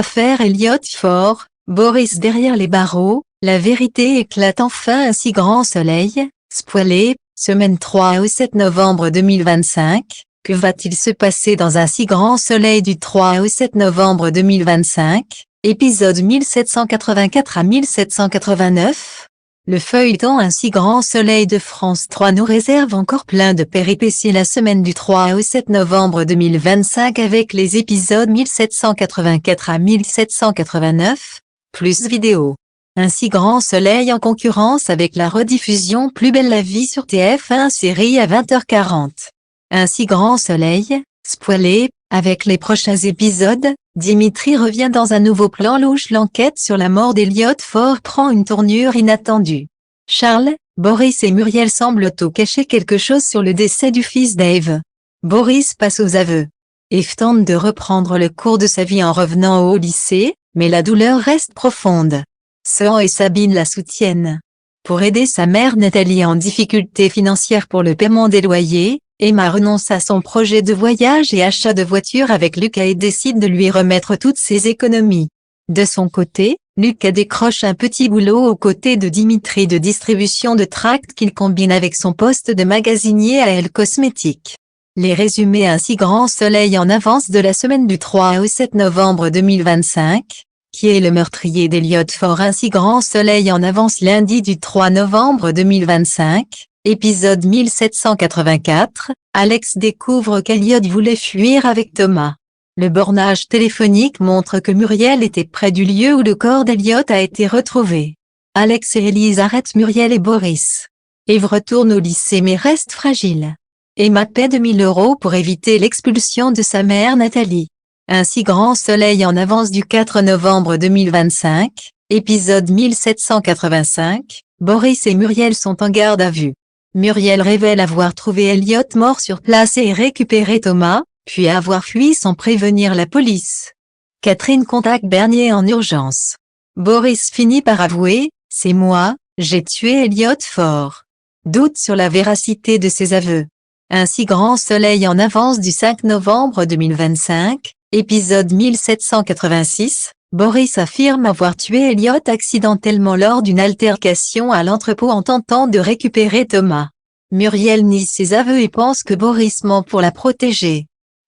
Affaire Elliott Ford, Boris derrière les barreaux, la vérité éclate enfin. Un si grand soleil, spoilé, semaine 3 au 7 novembre 2025, que va-t-il se passer dans un si grand soleil du 3 au 7 novembre 2025, épisode 1784 à 1789? Le feuilleton Un si grand soleil de France 3 nous réserve encore plein de péripéties la semaine du 3 au 7 novembre 2025 avec les épisodes 1784 à 1789, plus vidéo. Un si grand soleil en concurrence avec la rediffusion Plus belle la vie sur TF1 série à 20h40. Un si grand soleil, spoilé, avec les prochains épisodes, Dimitri revient dans un nouveau plan louche. L'enquête sur la mort d'Elliott Ford prend une tournure inattendue. Charles, Boris et Muriel semblent tout cacher quelque chose sur le décès du fils d'Eve. Boris passe aux aveux. Eve tente de reprendre le cours de sa vie en revenant au lycée, mais la douleur reste profonde. Sean et Sabine la soutiennent. Pour aider sa mère Nathalie en difficulté financière pour le paiement des loyers, Emma renonce à son projet de voyage et achat de voiture avec Lucas et décide de lui remettre toutes ses économies. De son côté, Lucas décroche un petit boulot aux côtés de Dimitri de distribution de tracts qu'il combine avec son poste de magasinier à Elle Cosmétiques. Les résumés Un si grand soleil en avance de la semaine du 3 au 7 novembre 2025. Qui est le meurtrier d'Elliott Ford? Un si grand soleil en avance lundi du 3 novembre 2025. Épisode 1784, Alex découvre qu'Elliott voulait fuir avec Thomas. Le bornage téléphonique montre que Muriel était près du lieu où le corps d'Elliott a été retrouvé. Alex et Élise arrêtent Muriel et Boris. Eve retourne au lycée mais reste fragile. Emma paie 2000 € pour éviter l'expulsion de sa mère Nathalie. Un si grand soleil en avance du 4 novembre 2025, épisode 1785, Boris et Muriel sont en garde à vue. Muriel révèle avoir trouvé Elliott mort sur place et récupéré Thomas, puis avoir fui sans prévenir la police. Catherine contacte Bernier en urgence. Boris finit par avouer, « C'est moi, j'ai tué Elliott Ford ». Doute sur la véracité de ses aveux. Un si grand soleil en avance du 5 novembre 2025, épisode 1786, Boris affirme avoir tué Elliott accidentellement lors d'une altercation à l'entrepôt en tentant de récupérer Thomas. Muriel nie ses aveux et pense que Boris ment pour la protéger.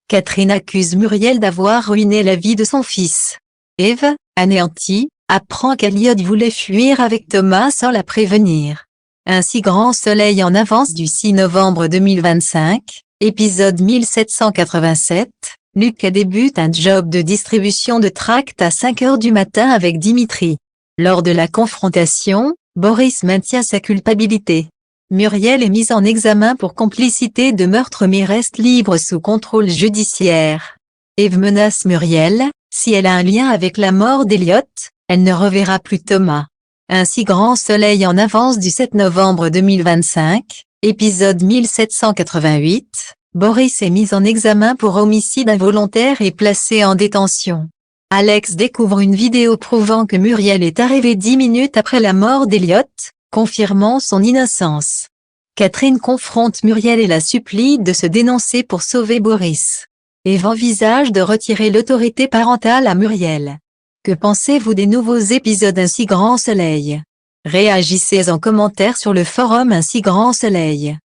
Catherine accuse Muriel d'avoir ruiné la vie de son fils. Eve, anéantie, apprend qu'Elliott voulait fuir avec Thomas sans la prévenir. Un si grand soleil en avance du 6 novembre 2025, épisode 1787, Lucas débute un job de distribution de tracts à 5 h du matin avec Dimitri. Lors de la confrontation, Boris maintient sa culpabilité. Muriel est mise en examen pour complicité de meurtre mais reste libre sous contrôle judiciaire. Eve menace Muriel, si elle a un lien avec la mort d'Elliott, elle ne reverra plus Thomas. Un si grand soleil en avance du 7 novembre 2025, épisode 1788, Boris est mis en examen pour homicide involontaire et placé en détention. Alex découvre une vidéo prouvant que Muriel est arrivée 10 minutes après la mort d'Elliott, confirmant son innocence. Catherine confronte Muriel et la supplie de se dénoncer pour sauver Boris. Eve envisage de retirer l'autorité parentale à Muriel. Que pensez-vous des nouveaux épisodes Un si grand soleil? Réagissez en commentaire sur le forum Un si grand soleil.